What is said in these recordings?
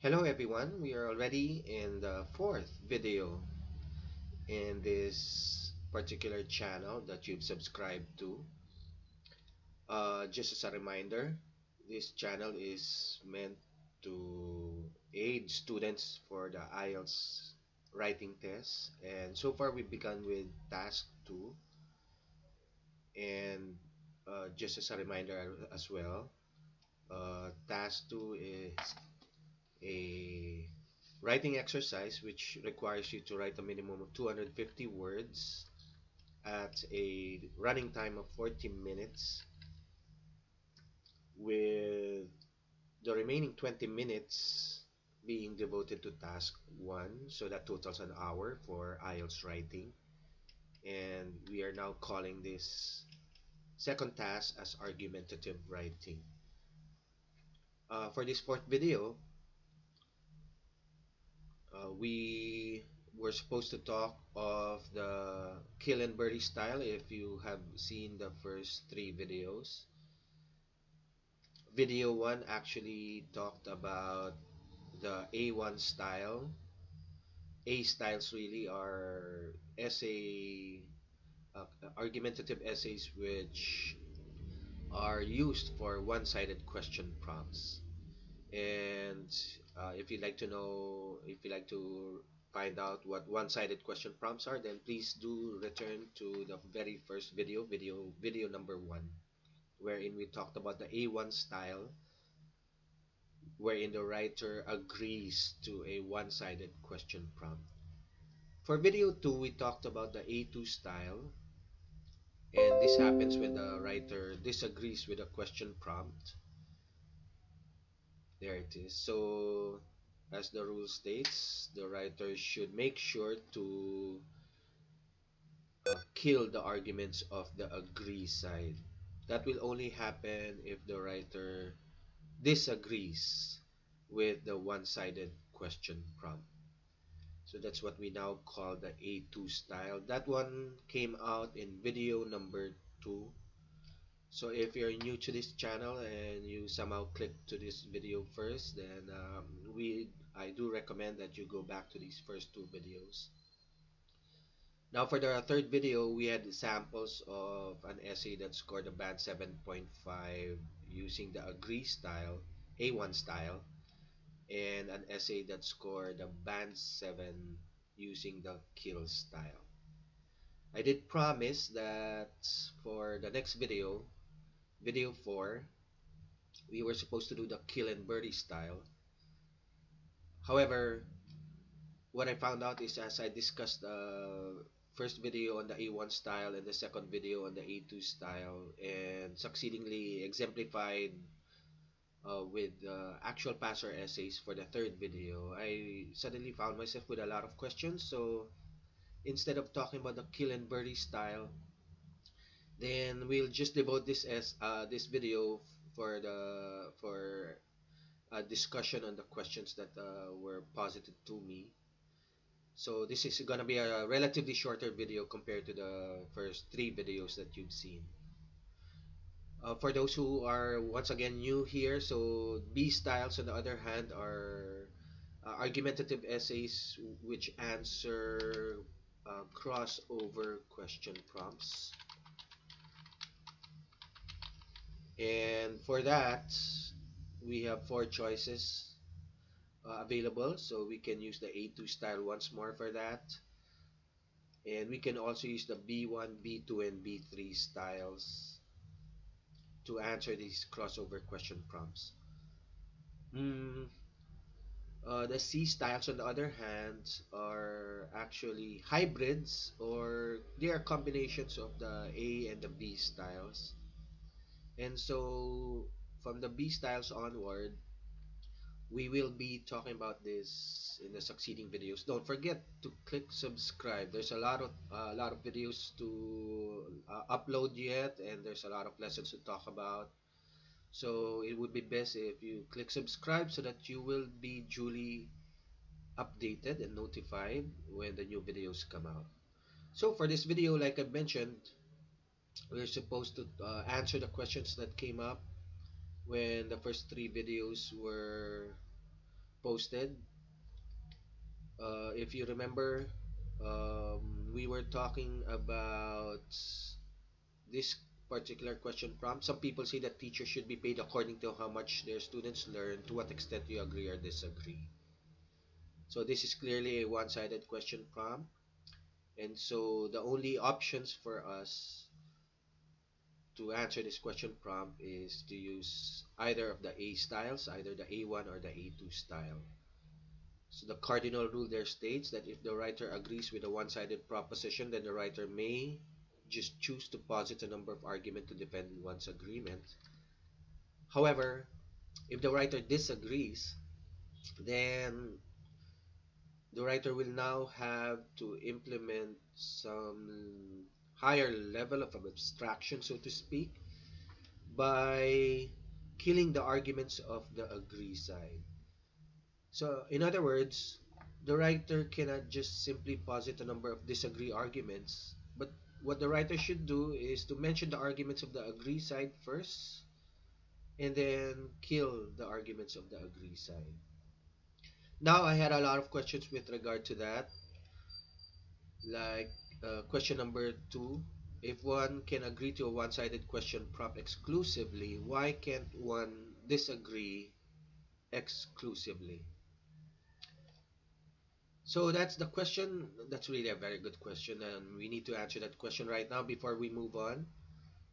Hello everyone, we are already in the fourth video in this particular channel that you've subscribed to. Just as a reminder, this channel is meant to aid students for the IELTS writing test, and so far we've begun with task 2. And just as a reminder as well, task 2 is a writing exercise which requires you to write a minimum of 250 words at a running time of 40 minutes, with the remaining 20 minutes being devoted to task 1, so that totals an hour for IELTS writing. And we are now calling this second task as argumentative writing. For this fourth video, we were supposed to talk of the kill and bury style. If you have seen the first three videos, video 1 actually talked about the A1 style. A styles really are argumentative essays which are used for one-sided question prompts. And if you'd like to find out what one-sided question prompts are, then please do return to the very first video number 1, wherein we talked about the A1 style, wherein the writer agrees to a one-sided question prompt. For video 2, we talked about the A2 style, and this happens when the writer disagrees with a question prompt. There it is. So, as the rule states, the writer should make sure to kill the arguments of the agree side. That will only happen if the writer disagrees with the one-sided question prompt. So that's what we now call the A2 style. That one came out in video number 2. So if you're new to this channel and you somehow clicked to this video first, then I do recommend that you go back to these first two videos. Now for the third video, we had samples of an essay that scored a band 7.5 using the agree style, A1 style, and an essay that scored a band 7 using the kill style. I did promise that for the next video, video 4, we were supposed to do the kill and bury style. However, what I found out is, as I discussed the first video on the A1 style and the second video on the A2 style, and succeedingly exemplified with actual passer essays for the third video, I suddenly found myself with a lot of questions. So instead of talking about the kill and bury style, then we'll just devote this video for discussion on the questions that were posited to me. So this is gonna be a relatively shorter video compared to the first three videos that you've seen. For those who are once again new here, so B styles on the other hand are argumentative essays which answer crossover question prompts. And for that, we have four choices available. So we can use the A2 style once more for that. And we can also use the B1, B2, and B3 styles to answer these crossover question prompts. Mm, the C styles, on the other hand, are actually hybrids, or they are combinations of the A and the B styles. And so from the B styles onward, we will be talking about this in the succeeding videos. Don't forget to click subscribe. There's a lot of videos to upload yet, and there's a lot of lessons to talk about. So it would be best if you click subscribe so that you will be duly updated and notified when the new videos come out. So for this video, like I mentioned, we're supposed to answer the questions that came up when the first three videos were posted. If you remember, we were talking about this particular question prompt. Some people say that teachers should be paid according to how much their students learn. To what extent do you agree or disagree? So this is clearly a one-sided question prompt. And so the only options for us to answer this question prompt is to use either of the A styles, either the A1 or the A2 style. So the cardinal rule there states that if the writer agrees with a one-sided proposition, then the writer may just choose to posit a number of arguments to defend one's agreement. However, if the writer disagrees, then the writer will now have to implement some higher level of abstraction, so to speak, by killing the arguments of the agree side. So, in other words, the writer cannot just simply posit a number of disagree arguments, but what the writer should do is to mention the arguments of the agree side first, and then kill the arguments of the agree side. Now, I had a lot of questions with regard to that, like question number two. If one can agree to a one-sided question prompt exclusively, why can't one disagree exclusively? So that's the question. That's really a very good question, and we need to answer that question right now before we move on.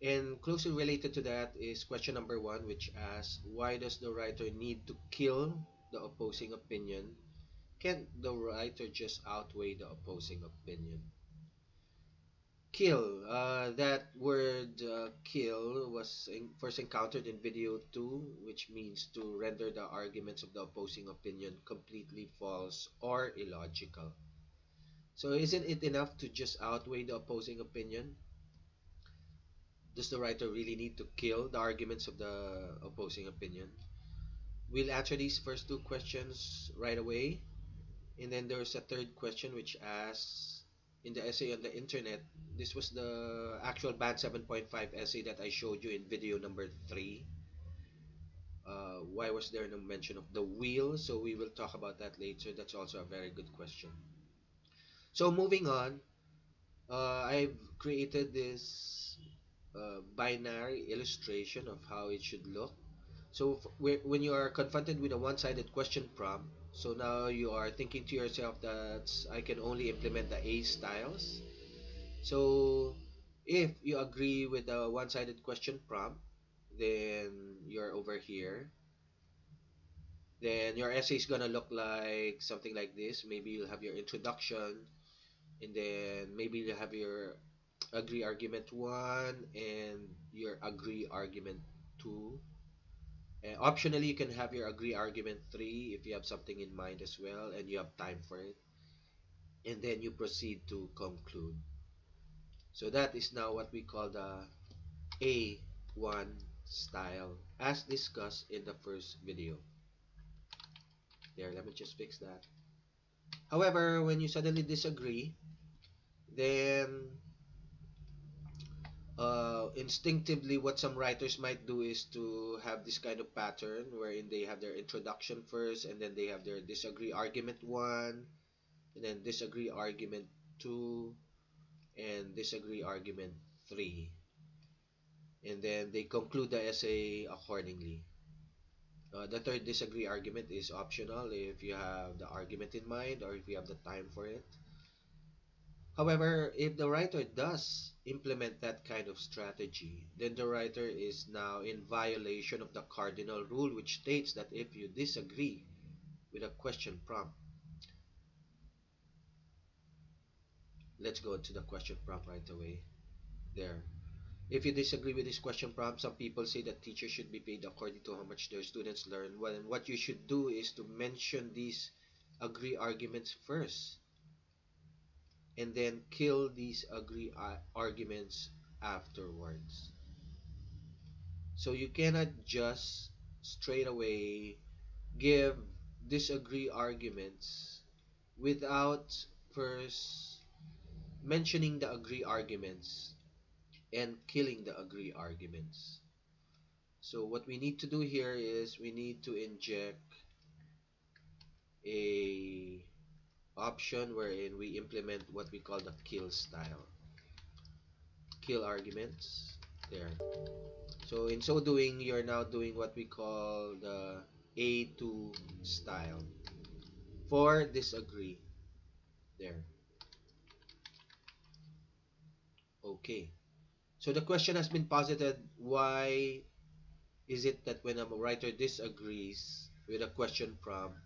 And closely related to that is question number one, which asks, why does the writer need to kill the opposing opinion? Can't the writer just outweigh the opposing opinion? Kill. That word kill was first encountered in video 2, which means to render the arguments of the opposing opinion completely false or illogical. So isn't it enough to just outweigh the opposing opinion? Does the writer really need to kill the arguments of the opposing opinion? We'll answer these first two questions right away. And then there's a third question which asks, in the essay on the internet, this was the actual band 7.5 essay that I showed you in video number 3. Why was there no mention of the wheel? So we will talk about that later. That's also a very good question. So moving on, I've created this binary illustration of how it should look. So when you are confronted with a one-sided question prompt, so now you are thinking to yourself that I can only implement the A styles. So if you agree with the one-sided question prompt, then you're over here. Then your essay is gonna look like something like this. Maybe you'll have your introduction, and then maybe you'll have your agree argument 1 and your agree argument 2. Optionally, you can have your agree argument 3 if you have something in mind as well and you have time for it. And then you proceed to conclude. So that is now what we call the A1 style as discussed in the first video. There, let me just fix that. However, when you suddenly disagree, then instinctively what some writers might do is to have this kind of pattern wherein they have their introduction first and then they have their disagree argument 1 and then disagree argument 2 and disagree argument 3, and then they conclude the essay accordingly. The third disagree argument is optional if you have the argument in mind or if you have the time for it. However, if the writer does implement that kind of strategy, then the writer is now in violation of the cardinal rule, which states that if you disagree with a question prompt, let's go to the question prompt right away. There. If you disagree with this question prompt, some people say that teachers should be paid according to how much their students learn. Well, what you should do is to mention these agree arguments first and then kill these agree arguments afterwards. So you cannot just straight away give disagree arguments without first mentioning the agree arguments and killing the agree arguments. So what we need to do here is we need to inject a option wherein we implement what we call the kill style. Kill arguments. There. So in so doing, you're now doing what we call the A2 style. For disagree. There. Okay. So the question has been posited, why is it that when a writer disagrees with a question prompt,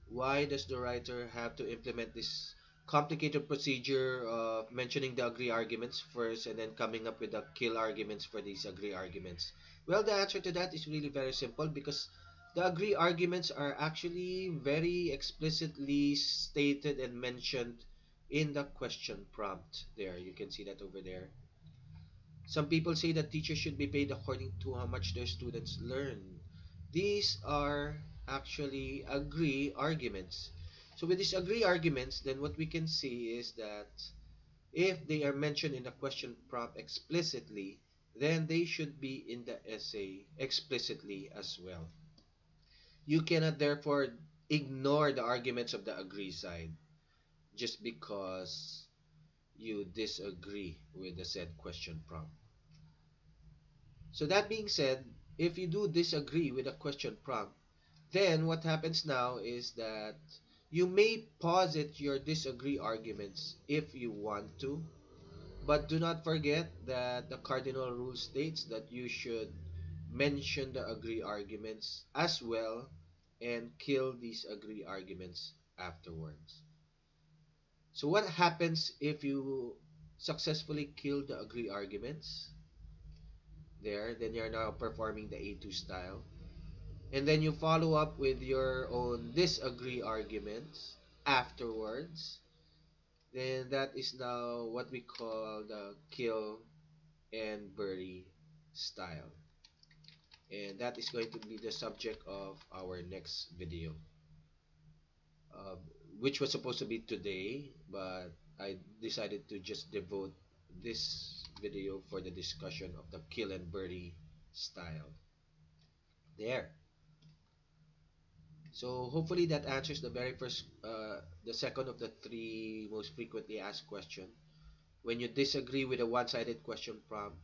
why does the writer have to implement this complicated procedure of mentioning the agree arguments first and then coming up with the kill arguments for these agree arguments? Well, the answer to that is really very simple, because the agree arguments are actually very explicitly stated and mentioned in the question prompt. There, you can see that over there. Some people say that teachers should be paid according to how much their students learn. These are actually agree arguments. So with these agree arguments, then what we can see is that if they are mentioned in the question prompt explicitly, then they should be in the essay explicitly as well. You cannot therefore ignore the arguments of the agree side just because you disagree with the said question prompt. So that being said, if you do disagree with a question prompt, then what happens now is that you may posit your disagree arguments if you want to, but do not forget that the cardinal rule states that you should mention the agree arguments as well and kill these agree arguments afterwards. So what happens if you successfully kill the agree arguments? There, then you're now performing the A2 style. And then you follow up with your own disagree arguments afterwards. Then that is now what we call the kill and bury style. And that is going to be the subject of our next video, uh, which was supposed to be today, but I decided to just devote this video for the discussion of the kill and bury style. There. So hopefully that answers the very first, the second of the three most frequently asked question. When you disagree with a one-sided question prompt,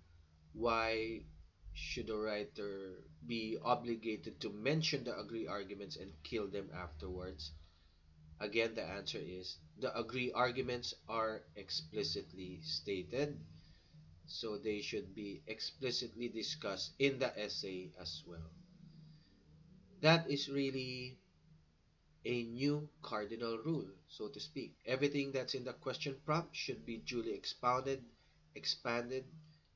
why should a writer be obligated to mention the agree arguments and kill them afterwards? Again, the answer is the agree arguments are explicitly stated, so they should be explicitly discussed in the essay as well. That is really a new cardinal rule, so to speak. Everything that's in the question prompt should be duly expounded, expanded,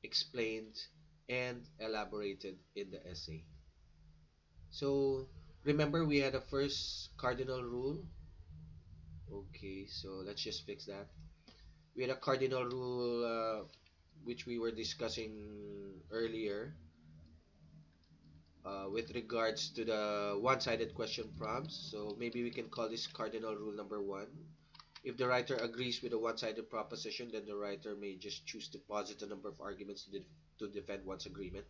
explained, and elaborated in the essay. So remember, we had a first cardinal rule. Okay, so let's just fix that. We had a cardinal rule which we were discussing earlier with regards to the one-sided question prompts. So maybe we can call this cardinal rule number 1. If the writer agrees with a one-sided proposition, then the writer may just choose to posit a number of arguments to defend one's agreement.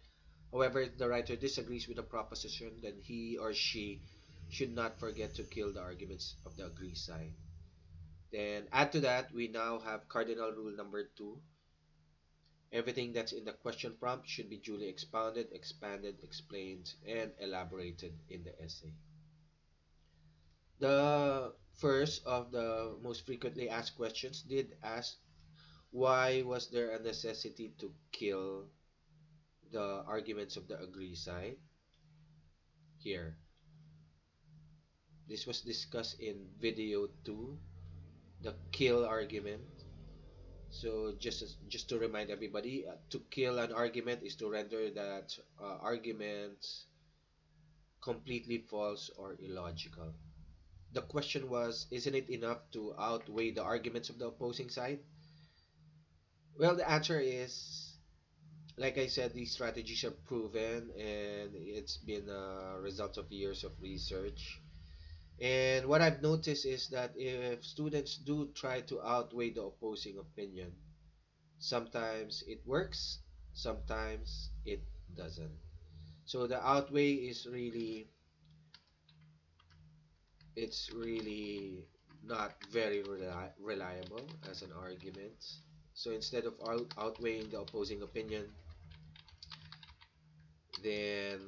However, if the writer disagrees with a proposition, then he or she should not forget to kill the arguments of the agree side. Then add to that, we now have cardinal rule number 2. Everything that's in the question prompt should be duly expounded, expanded, explained, and elaborated in the essay. The first of the most frequently asked questions did ask, why was there a necessity to kill the arguments of the agree side? Here. This was discussed in video 2, the kill argument. So just to remind everybody, to kill an argument is to render that argument completely false or illogical. The question was, isn't it enough to outweigh the arguments of the opposing side? Well, the answer is, like I said, these strategies are proven and it's been a result of years of research. And what I've noticed is that if students do try to outweigh the opposing opinion, sometimes it works, sometimes it doesn't. So the outweigh is really it's really not very reliable as an argument. So instead of outweighing the opposing opinion, then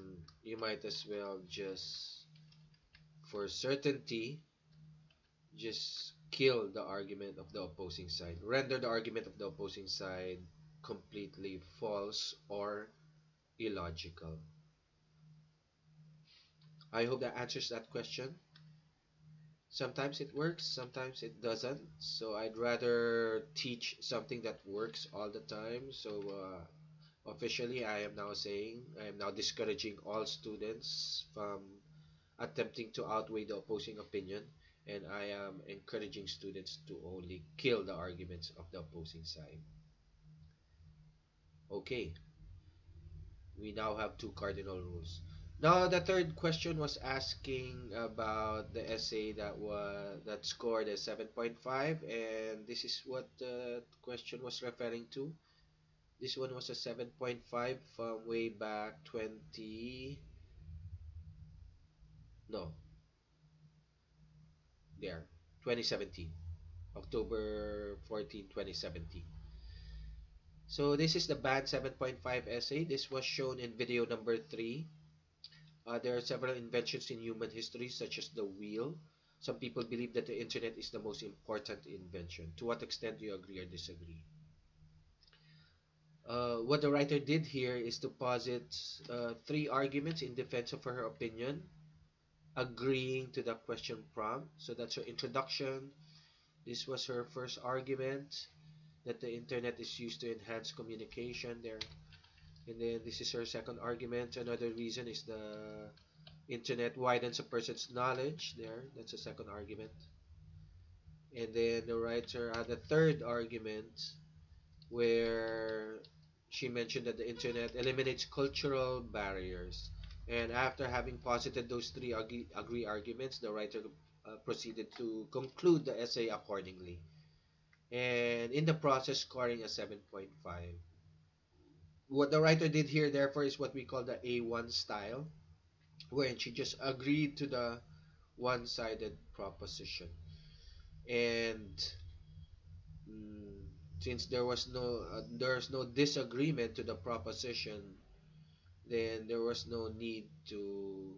you might as well just, for certainty, just kill the argument of the opposing side. Render the argument of the opposing side completely false or illogical. I hope that answers that question. Sometimes it works, sometimes it doesn't. So I'd rather teach something that works all the time. So officially, I am now saying, I am now discouraging all students from attempting to outweigh the opposing opinion, and I am encouraging students to only kill the arguments of the opposing side. Okay, we now have two cardinal rules. Now the third question was asking about the essay that scored a 7.5, and this is what the question was referring to. This one was a 7.5 from way back 20, no, there, 2017, October 14, 2017. So this is the band 7.5 essay. This was shown in video number 3. There are several inventions in human history, such as the wheel. Some people believe that the internet is the most important invention. To what extent do you agree or disagree? What the writer did here is to posit 3 arguments in defense of her opinion, agreeing to the question prompt. So that's her introduction. This was her first argument, that the internet is used to enhance communication there. And then this is her second argument. Another reason is the internet widens a person's knowledge there. That's the second argument. And then the writer had a third argument where she mentioned that the internet eliminates cultural barriers. And after having posited those 3 agree arguments, the writer proceeded to conclude the essay accordingly. And in the process, scoring a 7.5. What the writer did here, therefore, is what we call the A1 style, wherein she just agreed to the one-sided proposition. And mm, since there's no disagreement to the proposition, then there was no need to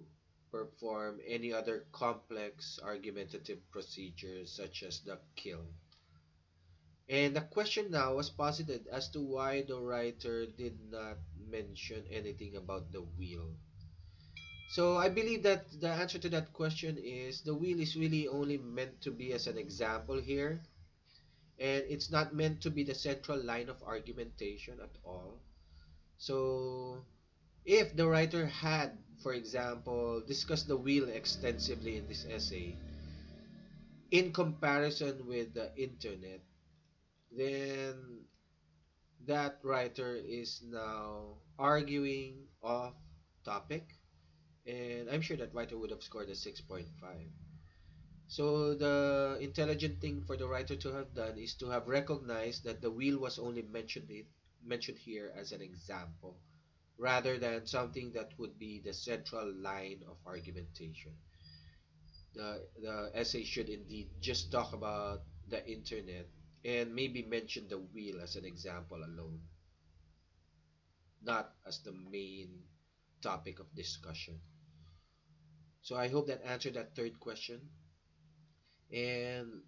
perform any other complex argumentative procedures such as the kill. And the question now was posited as to why the writer did not mention anything about the wheel. So I believe that the answer to that question is the wheel is really only meant to be as an example here, and it's not meant to be the central line of argumentation at all. So if the writer had, for example, discussed the wheel extensively in this essay, in comparison with the internet, then that writer is now arguing off topic, and I'm sure that writer would have scored a 6.5. So the intelligent thing for the writer to have done is to have recognized that the wheel was only mentioned here as an example, rather than something that would be the central line of argumentation. The essay should indeed just talk about the internet and maybe mention the wheel as an example alone, not as the main topic of discussion. So I hope that answered that third question. And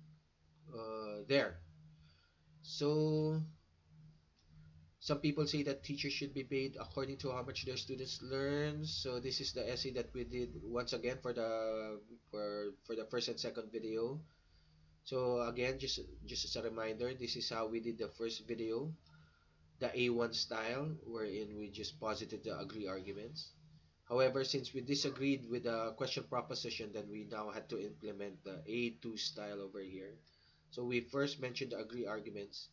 there. So some people say that teachers should be paid according to how much their students learn. So this is the essay that we did once again for the first and second video. So again, just as a reminder, this is how we did the first video, the A1 style, wherein we just posited the agree arguments. However, since we disagreed with the question proposition, then we now had to implement the A2 style over here. So we first mentioned the agree arguments,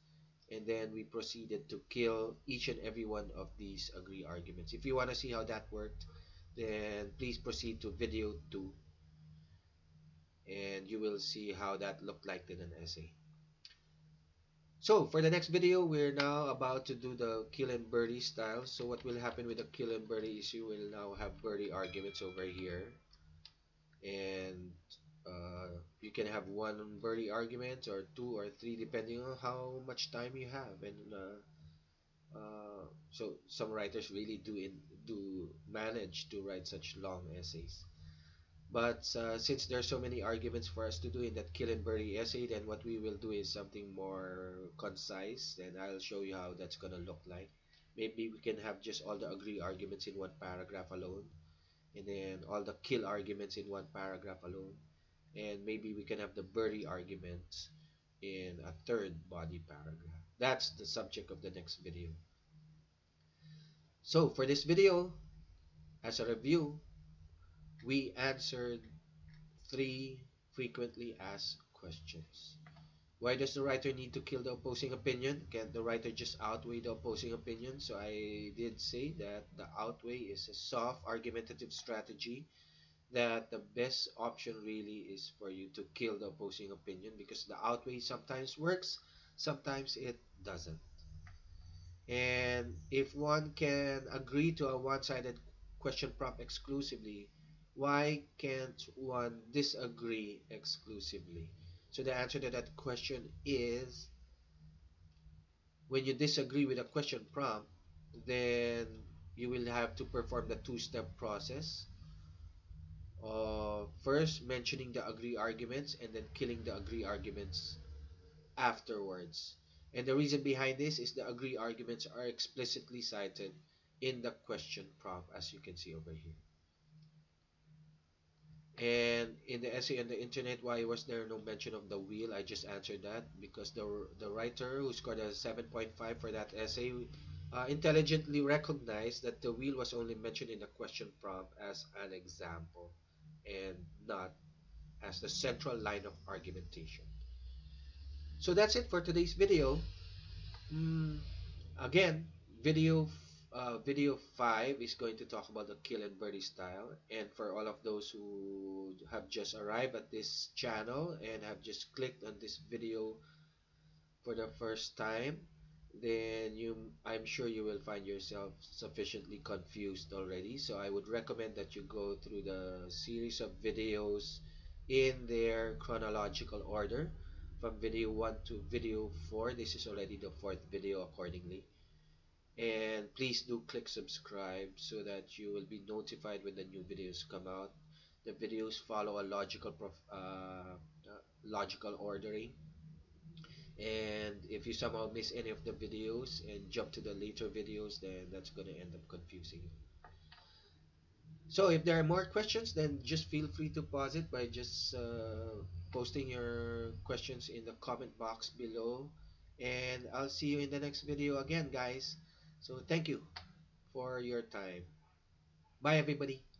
and then we proceeded to kill each and every one of these agree arguments. If you want to see how that worked, then please proceed to video 2, and you will see how that looked like in an essay. So for the next video, we're now about to do the kill and birdie style. So what will happen with the kill and birdie is you will now have birdie arguments over here, and can have one Bertie argument or two or three depending on how much time you have. And so some writers really do manage to write such long essays. But since there's so many arguments for us to do in that Kill and Bury essay, then what we will do is something more concise, and I'll show you how that's gonna look like. Maybe we can have just all the agree arguments in one paragraph alone, and then all the kill arguments in one paragraph alone, and maybe we can have the bury arguments in a third body paragraph. That's the subject of the next video. So for this video, as a review, we answered three frequently asked questions. Why does the writer need to kill the opposing opinion? Can the writer just outweigh the opposing opinion? So I did say that the outweigh is a soft argumentative strategy, that the best option really is for you to kill the opposing opinion, because the outweigh sometimes works, sometimes it doesn't. And if one can agree to a one-sided question prompt exclusively, why can't one disagree exclusively? So the answer to that question is, when you disagree with a question prompt, then you will have to perform the two-step process of first mentioning the agree arguments and then killing the agree arguments afterwards. And the reason behind this is the agree arguments are explicitly cited in the question prompt, as you can see over here. And in the essay on the internet, why was there no mention of the wheel? I just answered that because the writer who scored a 7.5 for that essay intelligently recognized that the wheel was only mentioned in the question prompt as an example and not as the central line of argumentation. So that's it for today's video. Mm, Again, video 5 is going to talk about the kill and bury style. And for all of those who have just arrived at this channel and have just clicked on this video for the first time, then I'm sure you will find yourself sufficiently confused already. So I would recommend that you go through the series of videos in their chronological order from video 1 to video 4. This is already the fourth video accordingly. And please do click subscribe so that you will be notified when the new videos come out. The videos follow a logical ordering, and if you somehow miss any of the videos and jump to the later videos, then that's going to end up confusing you. So if there are more questions, then just feel free to pause it by just posting your questions in the comment box below, and I'll see you in the next video again, guys. So thank you for your time. Bye everybody.